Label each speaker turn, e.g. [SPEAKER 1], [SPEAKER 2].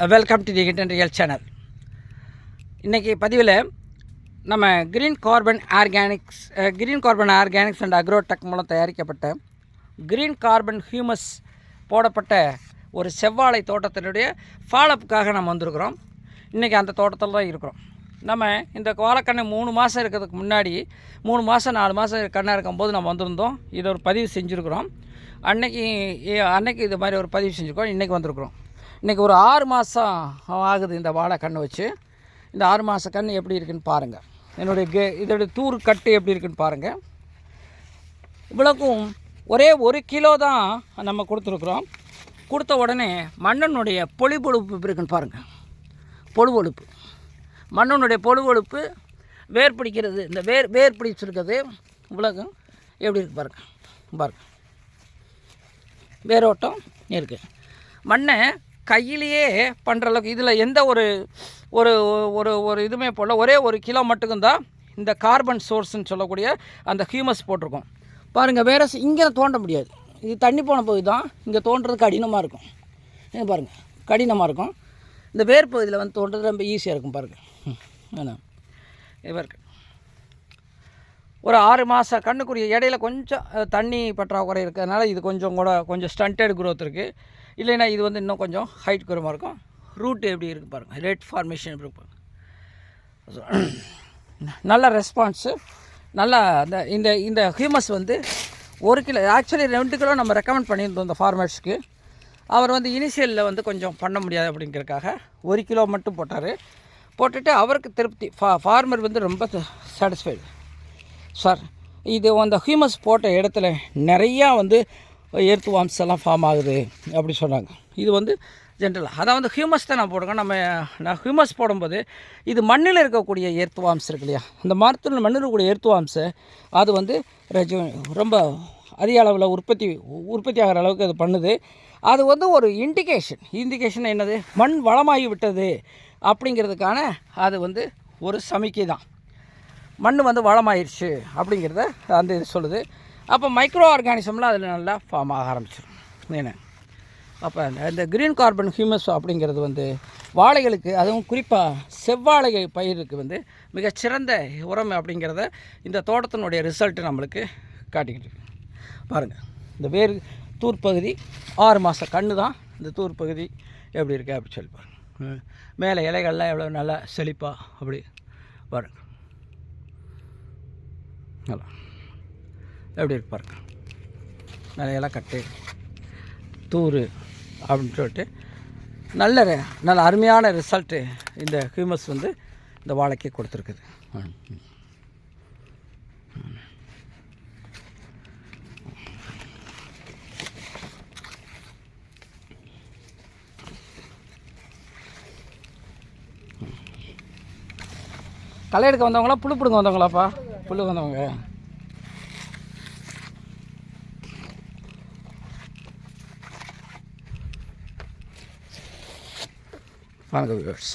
[SPEAKER 1] Welcome to the hidden real channel. இன்றைக்கி பதிவில் நம்ம green carbon organics and Agrotech மூலம் தயாரிக்கப்பட்ட க்ரீன் கார்பன் ஹியூமஸ் போடப்பட்ட ஒரு செவ்வாழை தோட்டத்தினுடைய ஃபாலோப்புக்காக நம்ம வந்திருக்கிறோம். இன்றைக்கி அந்த தோட்டத்தில் தான் இருக்கிறோம். நம்ம இந்த வாழைக்கண்ணை 3 மாதம் இருக்கிறதுக்கு முன்னாடி 3 மாதம் 4 மாதம் கண்ணாக இருக்கும்போது நம்ம வந்திருந்தோம். இதை ஒரு பதிவு செஞ்சுருக்கிறோம். அன்னைக்கு இது மாதிரி ஒரு பதிவு செஞ்சுருக்கோம். இன்றைக்கி வந்திருக்கிறோம். இன்றைக்கி ஒரு 6 மாதம் ஆகுது இந்த வாழை கன்று வச்சு. இந்த 6 மாத கன்று எப்படி இருக்குதுன்னு பாருங்கள். இதோடைய தூர் கட்டு எப்படி இருக்குதுன்னு பாருங்கள். இவ்வளோக்கும் ஒரே 1 கிலோ தான் நம்ம கொடுத்துருக்குறோம். கொடுத்த உடனே மண்ணினுடைய பொலிபொழுப்பு இருக்குன்னு பாருங்கள். பொழுவொழுப்பு, மண்ணினுடைய பொழுவொழுப்பு, வேர் பிடிக்கிறது, இந்த வேர் பிடிச்சிருக்கிறது இவ்வளோக்கும் எப்படி இருக்குது பாருங்கள். வேரோட்டம் இருக்குது. மண்ணை கையிலேயே பண்ணுற அளவுக்கு இதில் எந்த ஒரு ஒரு ஒரு ஒரு இதுவுமே போடல. ஒரே 1 கிலோ மட்டும்தான் இந்த கார்பன் சோர்ஸ்ன்னு சொல்லக்கூடிய அந்த ஹியூமஸ் போட்டிருக்கோம் பாருங்கள். வேறு இங்கே தோண்ட முடியாது. இது தண்ணி போன பகுதி தான். இங்கே தோன்றது கடினமாக இருக்கும். பாருங்கள், கடினமாக இருக்கும். இந்த வேர் பகுதியில் வந்து தோன்றது ரொம்ப ஈஸியாக இருக்கும் பாருங்கள். இவருக்கு ஒரு 6 மாத கண்ணுக்குரிய இடையில கொஞ்சம் தண்ணி பற்றாக்குறை இருக்கிறதுனால இது கொஞ்சம் ஸ்டண்டட் க்ரோத் இருக்குது. இல்லைன்னா இது வந்து இன்னும் கொஞ்சம் ஹைட் குறமாக இருக்கும். ரூட்டு எப்படி இருக்குது பாருங்கள். ரேட் ஃபார்மேஷன் எப்படி இருப்பாங்க. நல்ல ரெஸ்பான்ஸு. நல்லா இந்த ஹியூமஸ் வந்து 1 கிலோ, ஆக்சுவலி 2 கிலோ நம்ம ரெக்கமெண்ட் பண்ணியிருந்தோம் இந்த ஃபார்மர்ஸ்க்கு. அவர் வந்து இனிஷியலில் வந்து கொஞ்சம் பண்ண முடியாது அப்படிங்கிறதுக்காக 1 கிலோ மட்டும் போட்டுட்டு அவருக்கு திருப்தி. ஃபார்மர் வந்து ரொம்ப சாட்டிஸ்ஃபைடு. சார், இது அந்த ஹியூமஸ் போட்ட இடத்துல நிறையா வந்து எர்த் வார்ம்ஸ் எல்லாம் ஃபார்ம் ஆகுது அப்படி சொன்னாங்க. இது வந்து ஜென்ரலாக அதாவது ஹியூமஸ் தான் நான் போடுறேன். நான் ஹியூமஸ் போடும்போது இது மண்ணில் இருக்கக்கூடிய எர்த் வார்ம்ஸ் இருக்கு இல்லையா, இந்த மண்ணில் இருக்கக்கூடிய எர்த் வார்ம்ஸை அது வந்து ரொம்ப அதிக அளவில் உற்பத்தி ஆகிற அளவுக்கு அது பண்ணுது. அது வந்து ஒரு இண்டிகேஷன் என்னது, மண் வளமாகி விட்டது அப்படிங்கிறதுக்கான அது வந்து ஒரு சமிக்கை தான். மண் வந்து வளமாயிடுச்சு அப்படிங்கிறத அந்த இது சொல்லுது. அப்போ மைக்ரோ ஆர்கானிசம்லாம் அதில் நல்லா ஃபார்ம் ஆக ஆரம்பிச்சிடும். என்ன அப்போ இந்த க்ரீன் கார்பன் ஹியூமஸ் அப்படிங்கிறது வந்து வாழைகளுக்கு, அதுவும் குறிப்பாக செவ்வாழை பயிருக்கு வந்து மிகச்சிறந்த உரம் அப்படிங்கிறத இந்த தோட்டத்தினுடைய ரிசல்ட்டு நம்மளுக்கு காட்டிக்கிட்டு இருக்கு. பாருங்கள், இந்த வேர் தூர்ப்பகுதி 6 மாத கன்று தான். இந்த தூர்ப்பகுதி எப்படி இருக்குது அப்படி சொல்லி பாருங்கள். மேலே இலைகள்லாம் எவ்வளோ நல்லா செழிப்பாக அப்படி பாருங்கள். நல்லா எப்படி இருக்கு பாருங்கள். மேலையெல்லாம் கட்டு தூர் அப்படின்னு சொல்லிட்டு நல்ல அருமையான ரிசல்ட்டு இந்த ஹியூமஸ் வந்து இந்த வாழைக்கு கொடுத்துருக்குது. களை எடுக்க வந்தவங்களா புழு பிடுங்க வந்தவங்களாப்பா? புழு வந்தவங்க. வாங்க வியூவர்ஸ்.